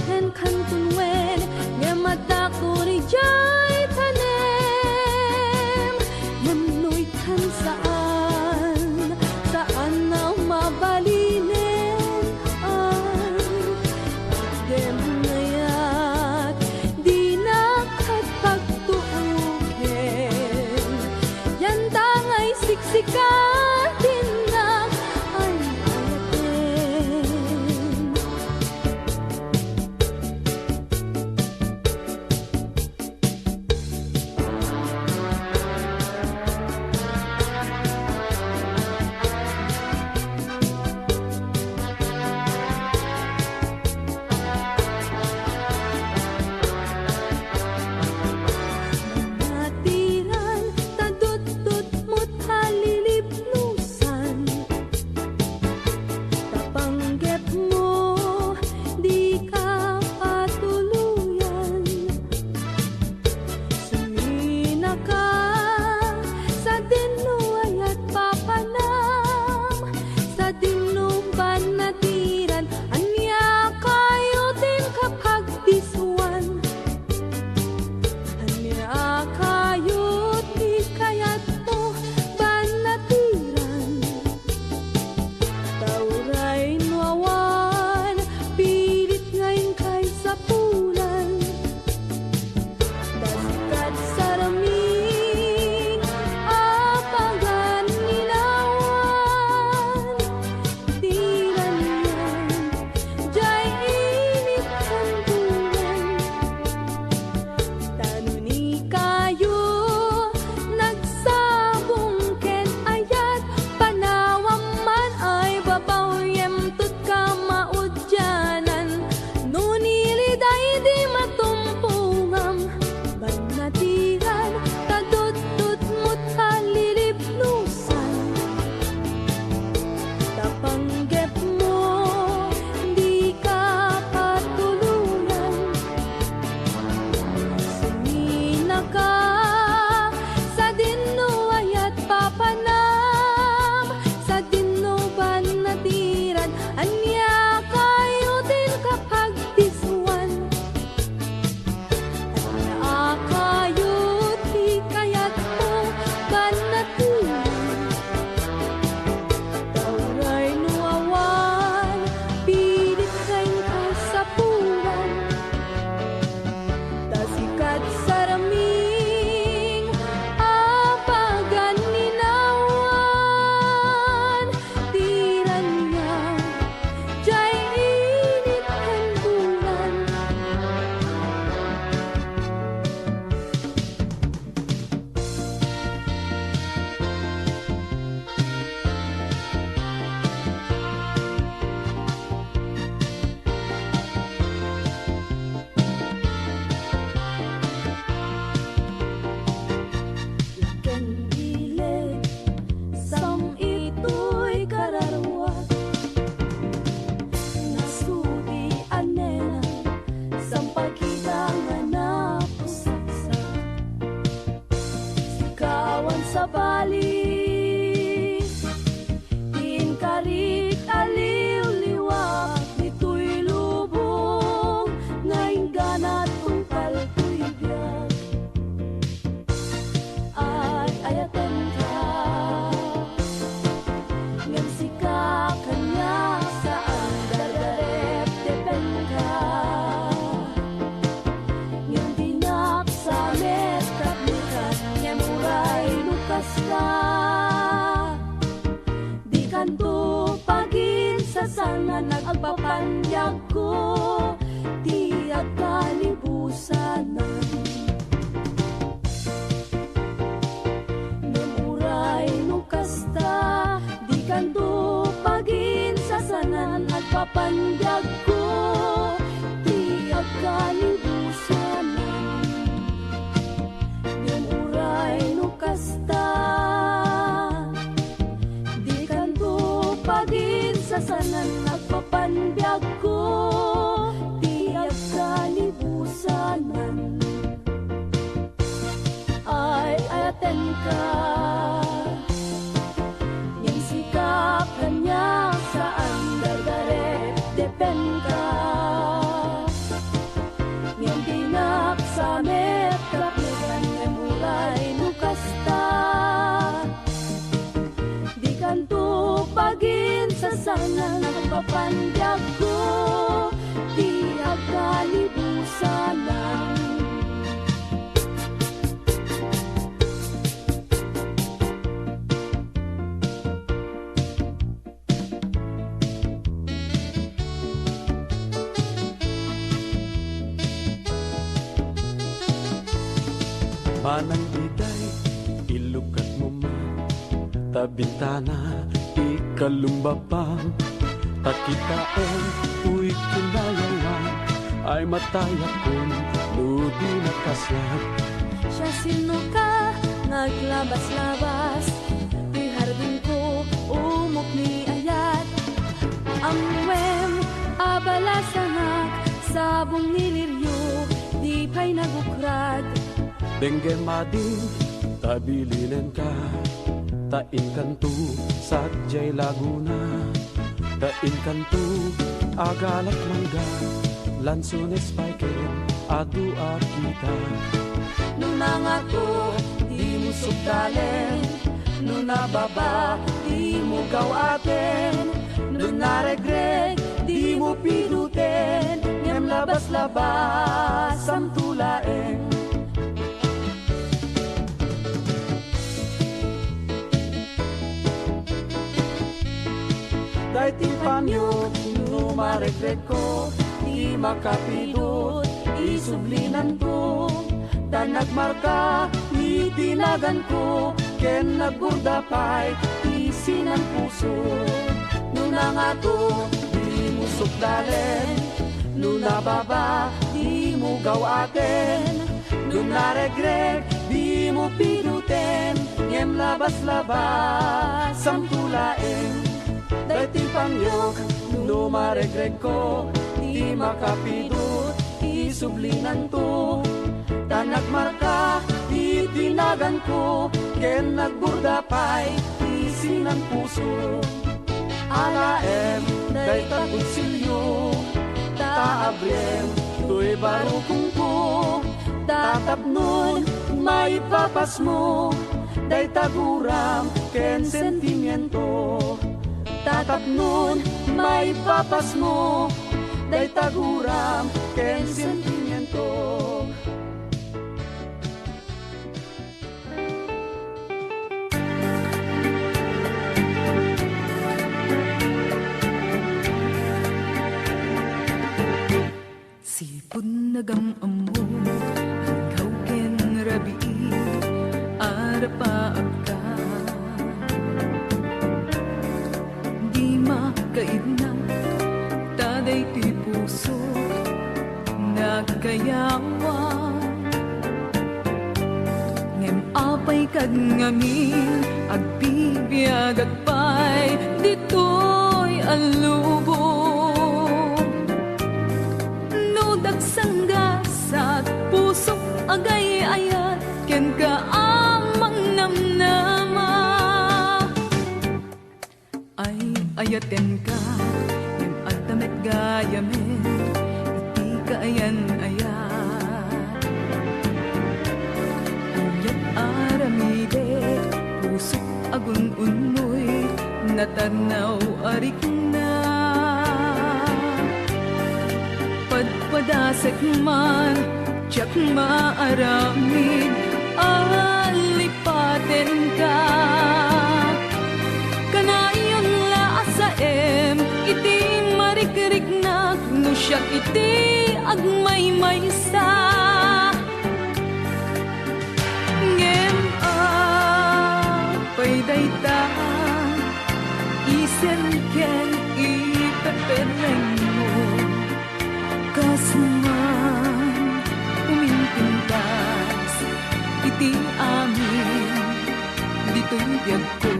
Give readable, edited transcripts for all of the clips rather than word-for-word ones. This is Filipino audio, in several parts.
ken kantun wen nga mata ko ni jay tanem mamnoy kan saan na mabalinen ay dem ngayat di na katpagtuuken yan tangay siksikan din na ay ayaten. Natiran tadot-dot mo't halilipnusan tapanggep mo di ka patuluyan sumina ka sa dinuay at papanam sa dinumban natiran anya kayo din kapag disuan anya kayo di kayat mo banatiran tauray nuawan pilit ngayon kay sapulan dasikat saraming apagan nilawan tiran yan jay init kan bulan tanuni kayo nagsabong ken ayat panawam man ay babawyem tut ka maudyanan nuniliday di matumpungam banatiran tadot-dot mo't halilipnusan tapanggep mo di ka patuluyan sumina ka sa dinuay at papanam sa dinuban natiran anya kayo din kapag disuan anya kayo di kayat mo banatiran tauray nuawan pilit ngayon ka sa pulan dasikat saraming apagan ninawan tiran niya jay init kan bulan. Ken ilid sam ito'y kararwa nasudi anela sam paghidangan na pusaksa sikawan sa bali tin karit aliw-liwak nito'y lubong ngayon ganat tungkal ko'y biyak ay ayaten ka ngem sika kanya saan dardarep depen ka ngem dinak sa metap nikas ngem uray lukas ka di kanto pagin sa sana nagpapanyag ko di at kalibusanan Nemuray no kasta di kanto pagin sa sanan at papandag ko di at kalibusanan Nemuray no kasta di kanto pagin sa sanan at papandag ko di at kalibusanan ay ayaten ka yung sikap kanya saan dardarep depen ka mapandyag ko, di agkalibusan lang. Manang iday, ilukat mo man, tabintana, ikalumbabang, takitaon, uy kinayawan, ay mataya kong ludi na kasyat. Siya sino ka, naglabas-labas, di hardin ko, umok ni ayat. Ang wem, abala sangak, sabong niliryo, di pa'y nagukrad. Dengge mading, tabilinen ka, tain kantu, sadyay Laguna, tain kantu, agalak mangga, lansones paiken, adu akita. Nung nangato, di mo sugdalen, nung nababa, di mo gawaten, nung naregreg, di mo pinuten, ngem labas-labas ang tulaeng. Dahil ti panyo, numaregreg ko, di makapidot, isublinan ko. Dan nagmarka, itinagan ko, ken nagburdapay, isinan puso. Nuna nga to, di mo sukdalen, nuna baba, di mo gawaten, nuna regreg, di mo pinuten, ngem labas-labas ang tulaeng. Dahil pangyok, numaregreg ko, di makapidot, isublinan to. Dan nagmarka, itinagan ko, ken nagburdapay, isinan puso. Alaem, day tagutsilyo, taabrem, tuy barukong ko, tatapnon, maipapas mo, day taguram, ken sentimiento. Tatapnon, maipapas mo, day taguram, ken sentimiento. Sipon nagamamo, hanggaw ken rabii, arapaag ka. Di makaidna, taday ti puso, nagkayawan. Ngem apay kag ngamin, agbibiyag agpay, dito'y alubong. Sanggasat, pusok agay ayat, ken ka amang namnama. Ay ayaten ka, yung atamet gayamen, iti kaayan ayat. Ayat aramide, pusok agun-unoy, natanaw arik na. Padasek man, tiyak maaramid, alipaten ka. Kanayon laasaem, iti marikrik na, no siyak iti agmay-maysa. Ngem apay dayta, isen ken ipepereng mo. Kasuman, umintintas, iti amin, dito'y biyag ko.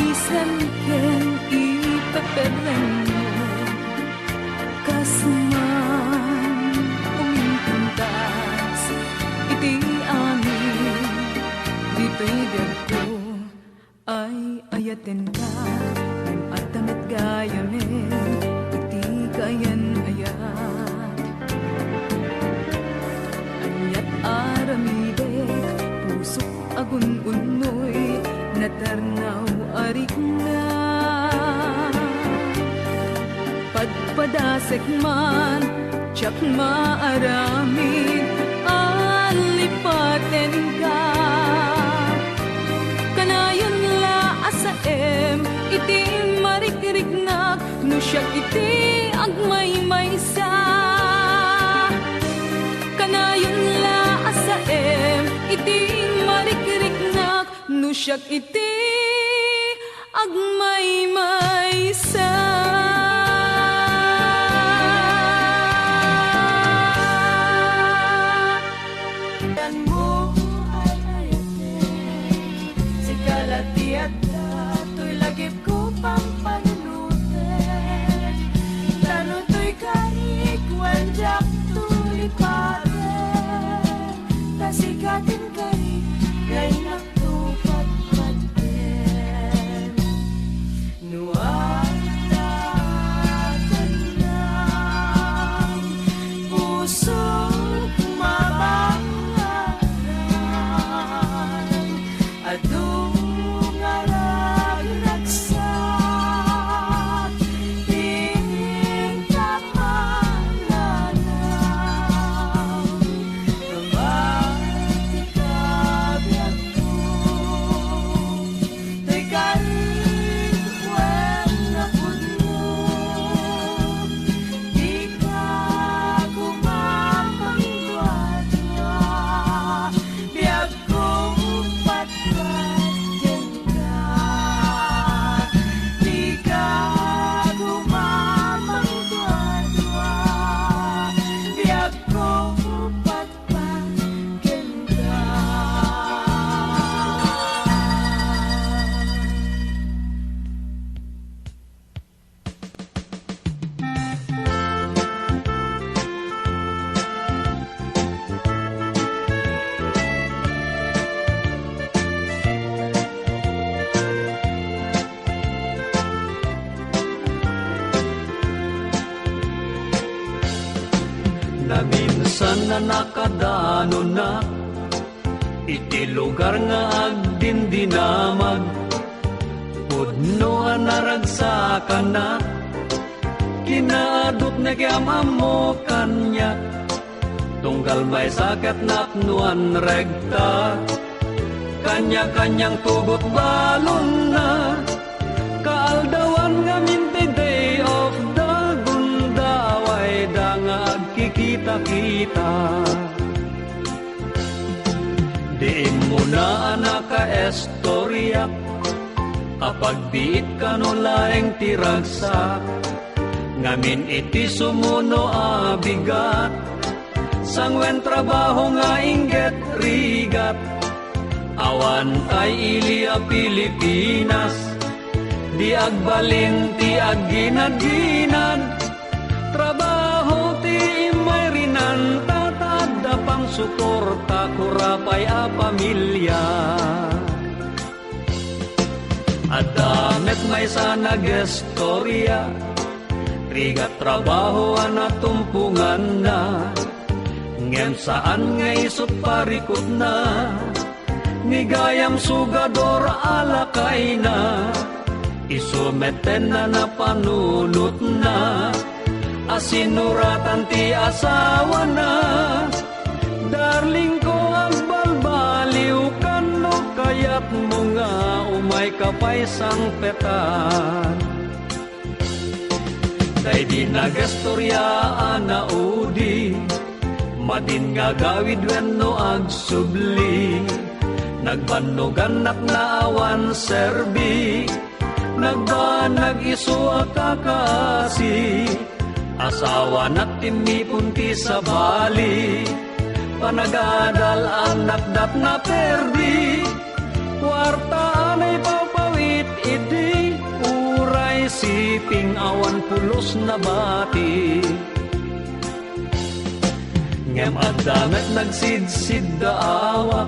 isem ken ipepereng mo kasuman umintintas iti amin dito'y ko ay ayaten ka ng atamet gayamen iti kayan ayat anyat aramidek pusok agun-unoy natarnaw arik na padpadasek man tsak maaramid alipaten ka kanayon la asaem iti marikiriknak no siya iti agmaymaysa kanayon la asaem iti marikiriknak no siya iti agmaymaysa. Kasikatin kari ngay nagtupad-paden nuwala tanang pusok mabangaran adungarag nagsak tingin kamananaw na minsan na nakadano na iti lugar nga agdindinamag pudno naragsakan na kinaadot na kayamam mo kanya tunggal may sakit na nuan regta kanya-kanyang tugot balon na kaaldawan nga minti day of the gundaway da nga agkikita-kita di mo na naka-estorya kapag biit ka no laeng tiragsa ngamin iti sumuno abigat sangwen trabaho nga inget rigat awan tay ilia Pilipinas di agbalin ti agginad-ginad trabaho ti imay rinan tatad pang suporta kurapay a pamilya adamet may sana gestorya rigat trabaho na tumpungan na ngem saan nga isot parikot na nigayam sugador alakay na isumeten na napanunot na asinuratan ti asawa na darling ko agbalbaliw kan no kayat mo nga umay kapay sang petan day di nagastoryaan na udi madin nga gawid wenno agsubli nagbanugan na awan serbi nagbanag iso akakasi asawa na timipunti sa bali panagadal anak dat na perdi kwarta anay pawpawit idi uray siping awan pulos na bati. Ngem addamet nagsidsid da awak,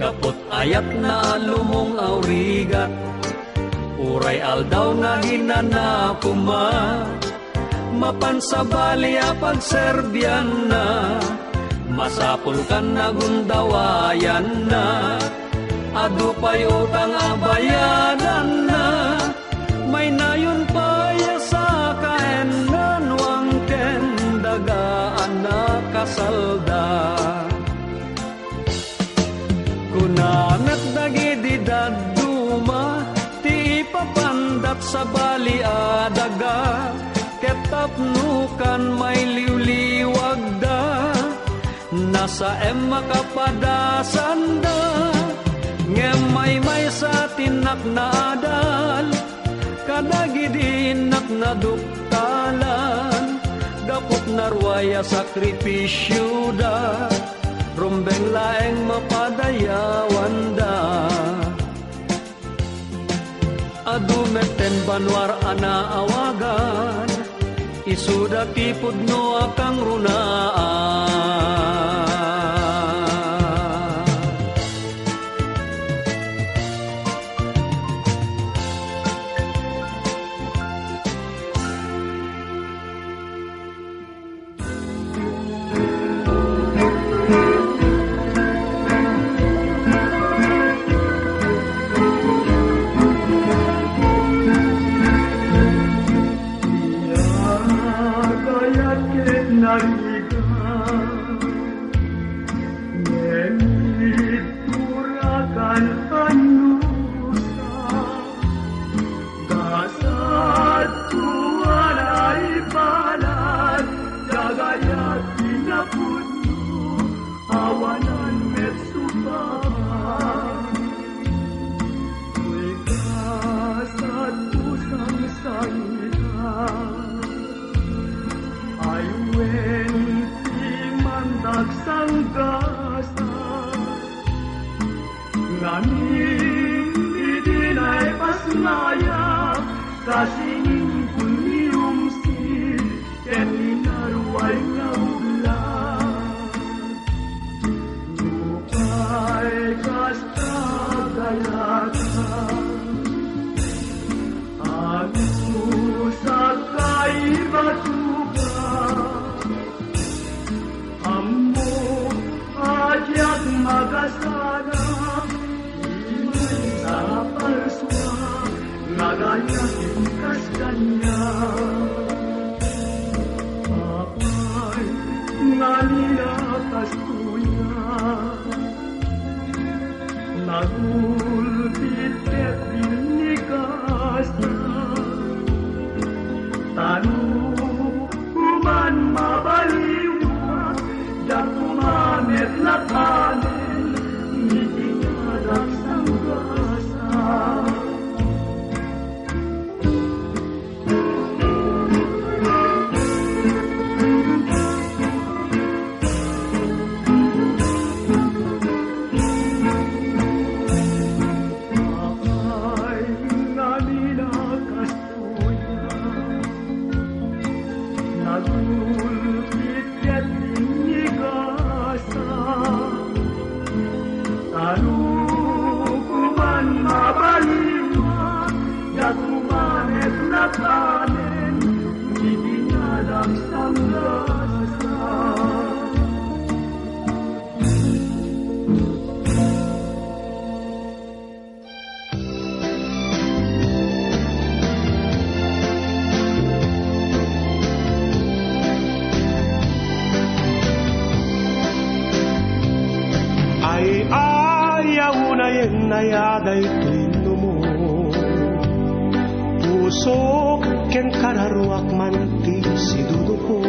kapot ayat na lumong aurigat. Uray aldaw nga ginanapuma, mapansabali a pagserbian na. Masapul kan na gundawayan na, adu pa'y utang abayadan na. May nayon pa sa kaenan, wang kendagaan na kasalda. Kunamet dagidi daduma, ti ipapandat sa bali adaga. Ketapnukan may liwliwag da, nasa makapadasan da. Ngem may sa tinak na adal, kadagidi inak na duktalan. Gapot narwaya sakripisyo da, rumbeng laeng mapadayawan da. Adumeten banwar ana awagan, isuda tipod no akang runaan. Kasingin kunyumsi, keninarway na ulan. Lupay kasta gayatan, agusag kay batuga. Ammo ajak magasana, imay sa palswa, nagaya ikas kanya. Apay nanilakas tuya, nagulbit binigas na. Tanuman mabaliwa, dakumanet na tanin, hindi ngarap sang gasa. Nayaday tuino mo pusok ken kararuak manti sidudukot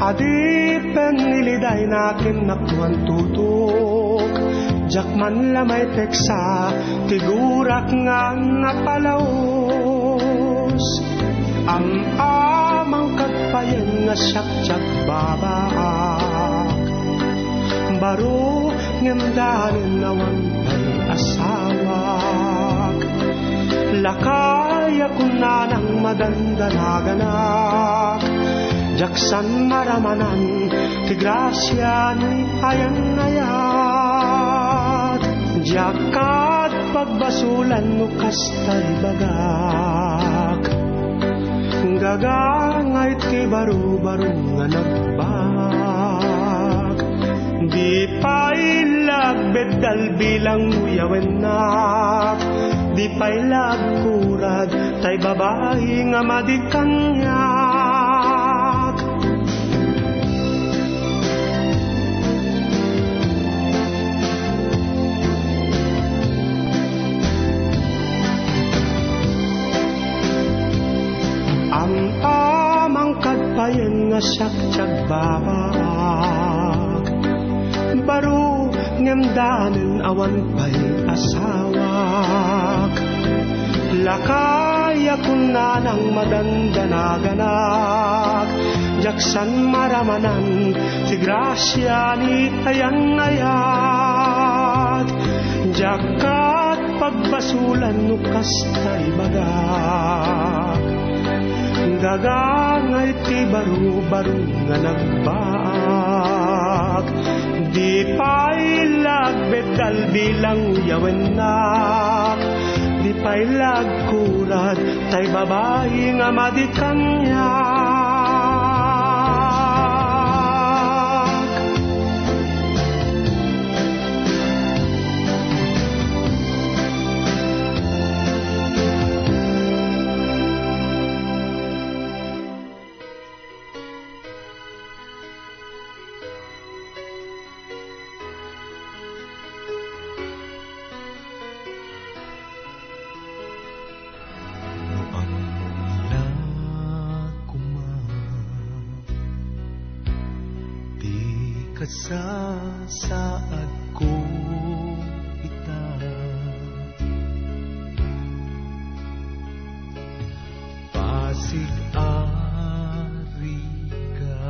adipen niliday nakin naktuan tutok jakman lamay teksa tigurak nga napalaos ang amang kagpayen nga syak-syak babaak baro ngemdanin nawan ay asawak. Lakaya kuna ng madandanaganak, jaksan maramanan, ti grasya ni ayan-ayat. Jakat pagbasulan no kastay bagak, gagangay ti baro-baro nga nagbak. Di pa ilagbedal bilang uyawenak, di pa ilagkurad tay babae nga madikanyak. Ang amang kadpayen nga siyak babak, baro ngemdanen awan pa'y asawak. Lakaya kuna ng madandanaganak, jaksan maramanan, ti grasya ni ayan-ayat. Jakat pagbasulan no kastay bagak, gagangay ti baro-baro nga nagbak. Di pa ilagbedal bilang uyawenak, di pa ilagkurad tay babae nga madikanyak. Kasasaad ko ita, pasig-ari ka,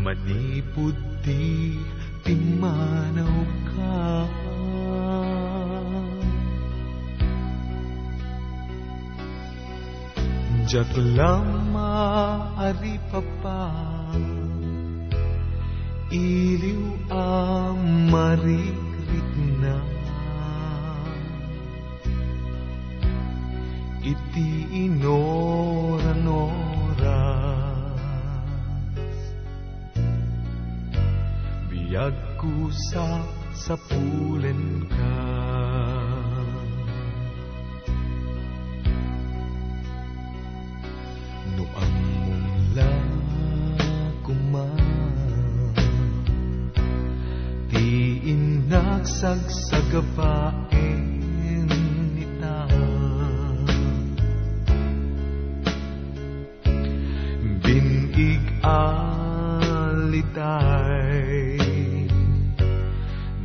manipod di timanaw ka. Jak lama ari papa, iliw ang marikrik na, iti inoran-oras. Biyag ko sa sapulen ka, no ang mula nagsagsabain ita. Binig alitay,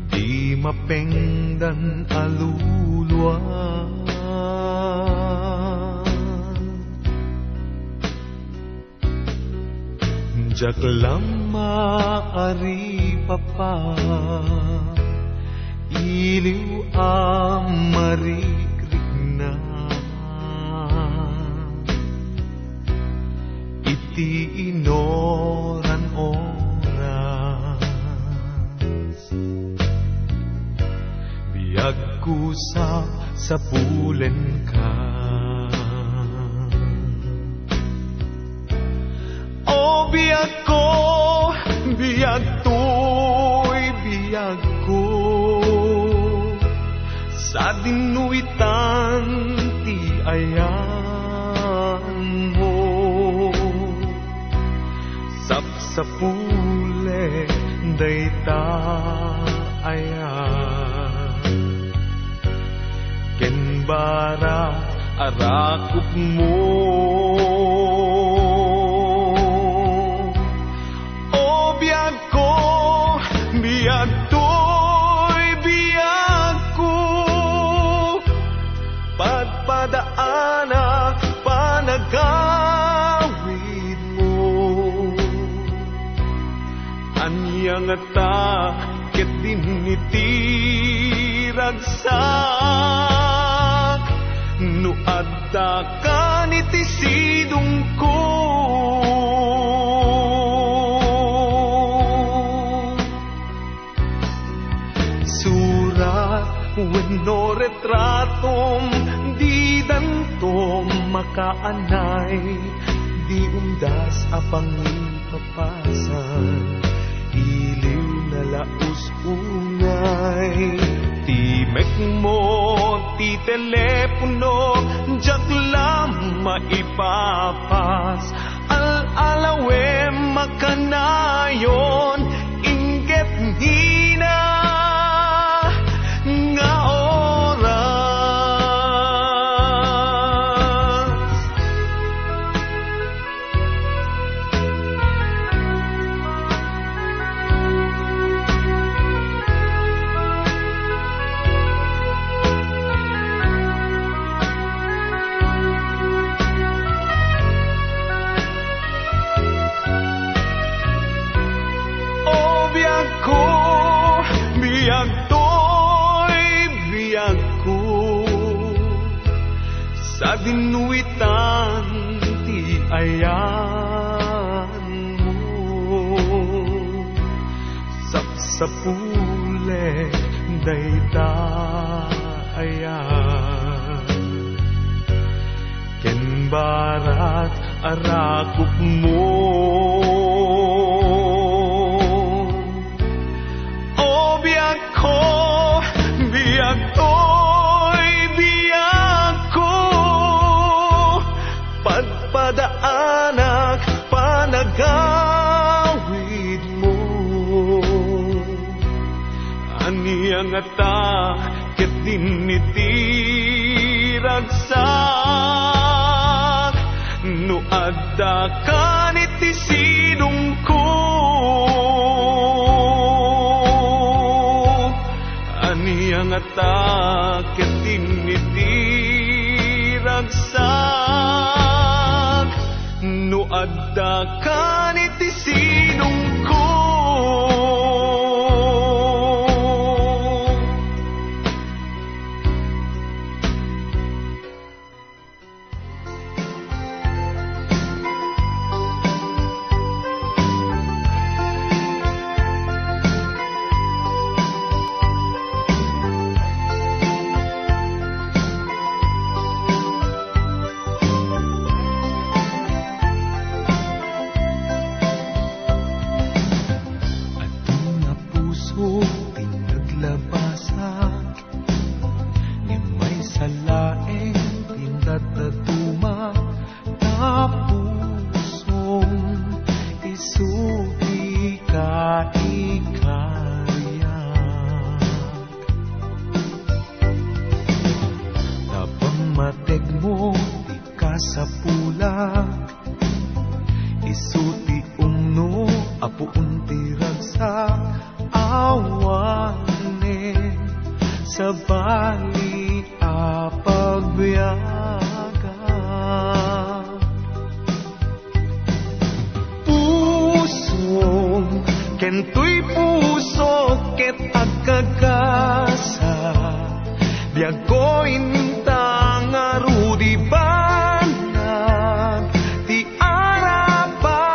di mapengdan alulwa. Jak lama ari papa, iliw ang marikrik na, iti inoran-oras. Biyag ko sa sapulen ka, o biyag ko, biyag to'y biyag ko, sa dinuitan ti ayan mo. Sapsapule dayta ayan, ken bara arakup mo. O biyag ko, biyag to'y biyag ko, padpadaana panagawid mo. Anyang ta ket dinitiragsak no adda ka iti sidong ko. Surat wenno retratom di dantom makaanay, di undas apang papasan, iliw na laus ungay. Timek mo ti telepono, jak lam maipapas, al-alawe makanayon, inget hina nga oras. O biyag ko, biyag to'y biyag ko, sa dinuitan ti ayan mo, sapsapule daydayan, ken barat arakop mo. O biyag ko, biyag to'y biyag ko, padpadaanak panagawid mo. Aniyang ata ket dinitiragsak no adda ka iti sidong ko. Aniyang ata ket dinitiragsak no adda ka iti sidong ko. Isuti umno apu untiragsak awane sa bali apagbiyaga. Puso kentoy puso ket agkagasa, biag ko intang arudi banag ti arapapta.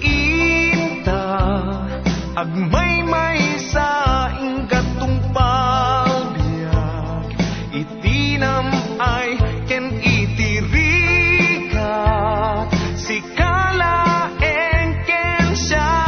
Inta agmay-may sa inggatong palbiag, itinam ay ken itirigat si kalaeng ken siyak.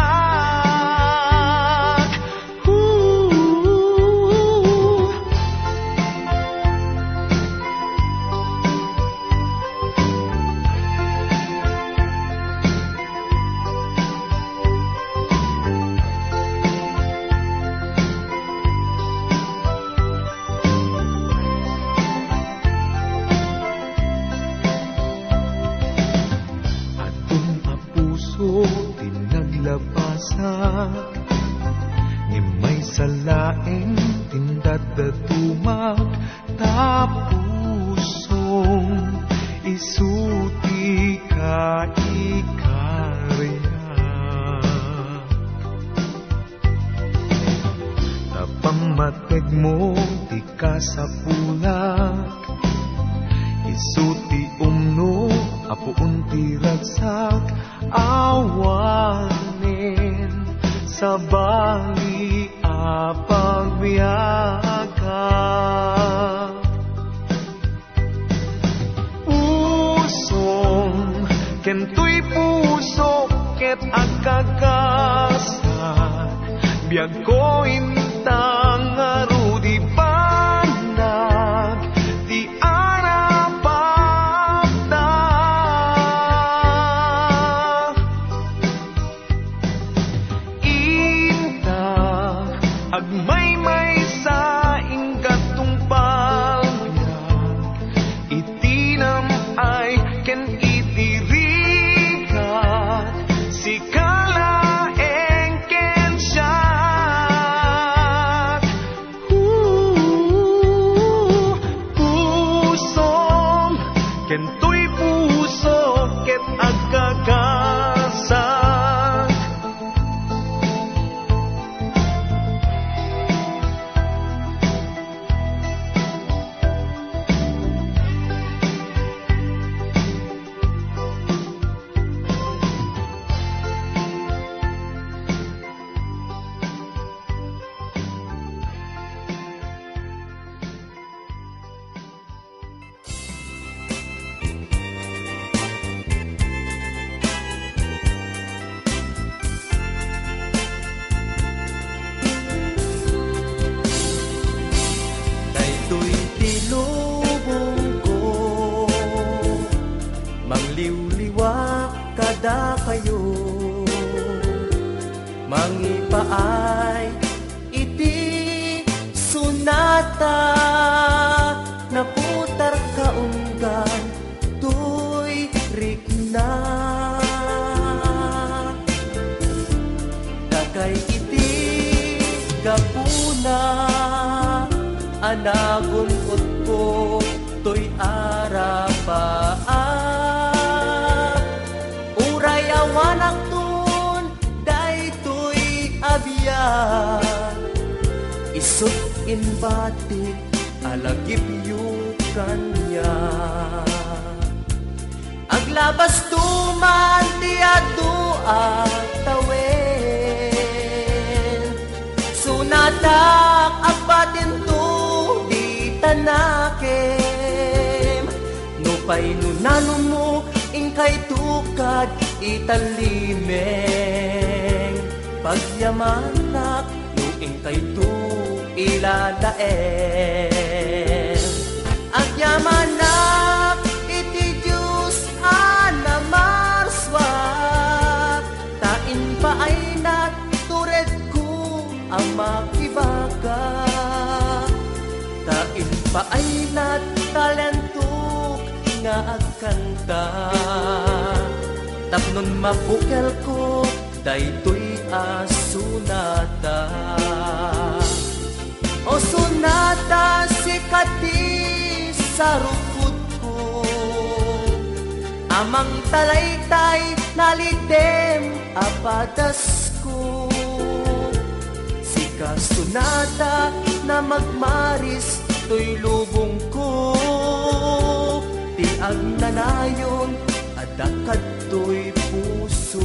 Tinaglabasak ni may salaeng tindadatumak tapusong isuti ka mo ti ka sa pulak, isuti umno apuun ti ragsak, awanin sa bali a pagbiyaga. Pusong kentoy puso ket agkagasan, biag ko intang arudi banag di arapapta. Inta agmay-may sa inggatong palbiag, itinam ay ken itirikat si kalaeng ken siyak. Pusong kentoy puso ket agkagasak. Daytoy tilubong ko, mangliwliwa kada kayo, mangipaay iti sunata, naputar kaunggan tuy rikna. Dagay iti gapuna, anagon ko to'y arapaan. Uray awanak tun, day to'y abiyag. Isot in batik, alagip yu kanya. Aglabas tuman ti adu at tawen, sunatak agbatin tu tanakem, no pay nunano mo ingkay tukad italimeng, pagyamanak no ingkay tu ilalaem. Agyamanak iti Diyos anamarswak, tain pa ay natured ko ang makibaga. Tain pa ay natalentuk nga agkanta, tapnon mabukel ko daytoy asunata. O sunata sikati sa rukod ko, amang talaytay nalidem apadas ko. Sika sunata na magmaris to'y lubong ko, ti agnanayon adakad to'y puso.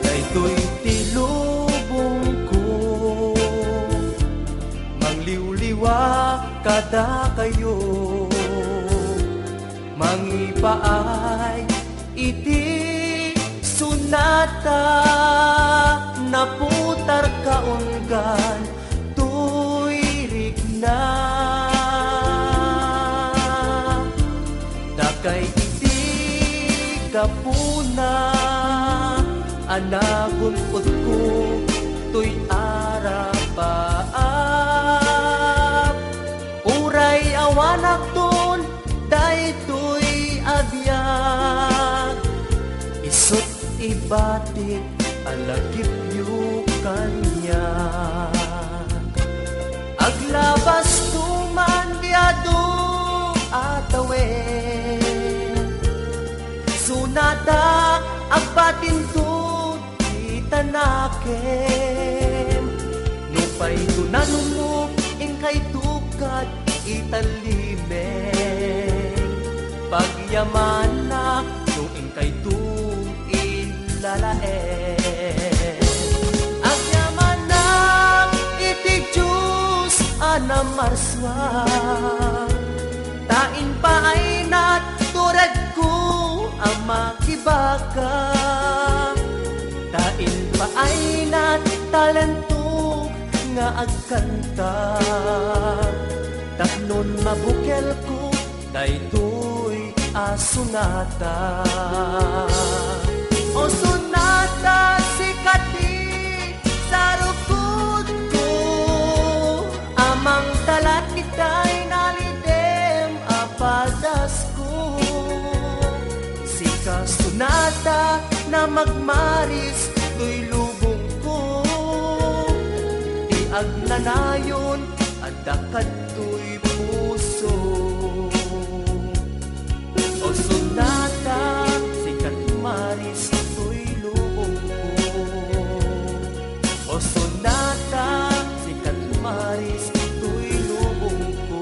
Daytoy tilubong ko, mangliwliwa kada kayo, mangipaay iti sunata, naputar kaunggan tuy rikna. Dakay iti kapuna, anagon ko tuy arapaap. Uray ibatik alagip yu kanya. Aglabas tuman biado atawen, sunada agbatin tu itanakem. Nupay tunanunok ingkay tukad italimeng, pagyamanak nung ingkay tu ilalaeng. Agyamanak iti Diyos anamarswa, tain pa ay naturad ko ang makibaka, tain pa ay talento nga agkanta, tapnon mabukel ko daytoy asunata. O sunata sikati sa rukod ko, amang talat kita'y nalidem apadas ko. Sika sunata na magmaris to'y lubong ko, di agnanayon at dakat to'y puso. O sunata sikat maris to'y lubong ko, o sunata sikat maris to'y lubong ko.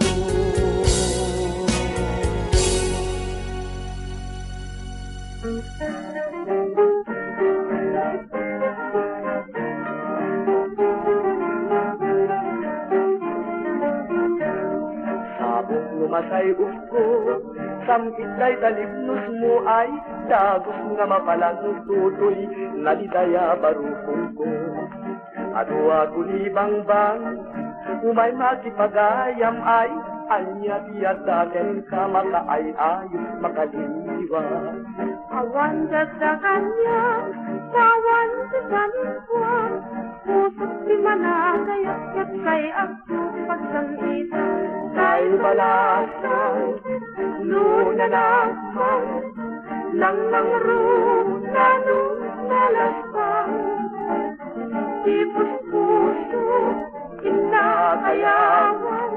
Sabog lumasay usko, samkit kay talipnos mo ay dagos nga mapalang tutoy, nalidaya barukong ko. Adwa kulibang bang, umay makipagayam ay, anya tiyataken ka makaay ayos makaliwa. Awan sa kanya, sawan sa sanipwa, pusot di managayat kay ako pagsangitan. Kay balasan, nunanakman, nang nangruna nung nalaspan. Tipos puso, inakayawan,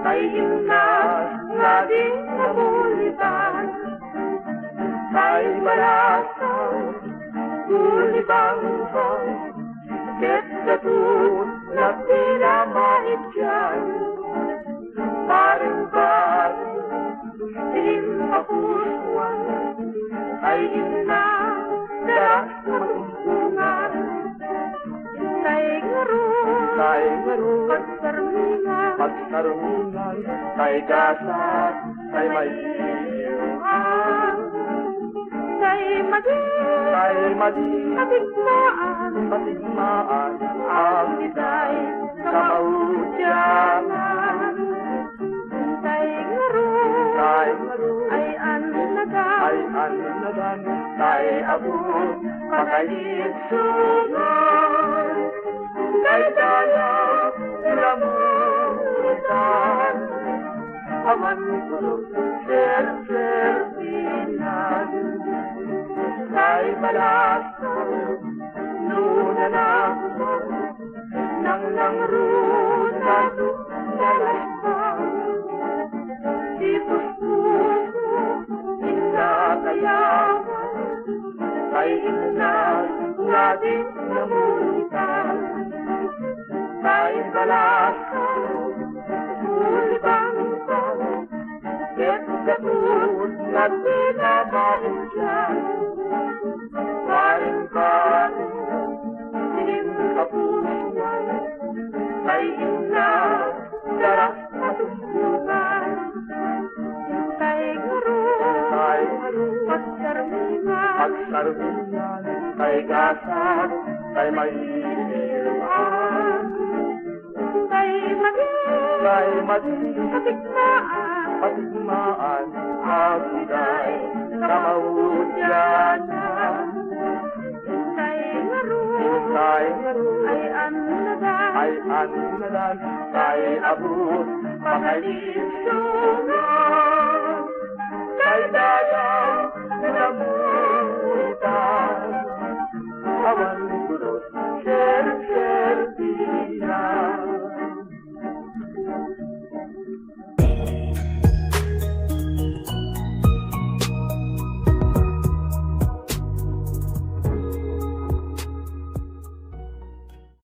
kay inas nga di nabulitan. Kay balasan, gulibang-bang, ket katun na pinamait dyan. Baring-baring, impapusuan, ay ina, daras na matumpungan. Kay ngaro, pagsarmingan, kay gasat, kay may iyuhan. Kay madi, patigmaan, ang itay, kamaudyanan. Kay ngaro, ay annadan, kay abot, pakalitsungan. Kay dalang, ramutan, aman kulog, ser-sertinan. Kay malasan, nunanakman, nang nangruna nalaspan. Tipos puso, inakayawan, kay inas nga di namulitan. Kay balasan, gulibang-bang, ket katun na pinamait dyan. Baring-baring, impapusuan, kay ina, daras na tumpungan. Kay ngaro, pagsarmingan, kay gasat, kay may iyuhan. Kay madi, patigmaan, ang itay, kamaudyanan. Kay ngaro, ay annadan, kay abot, pakalitsungan. Kay dalang,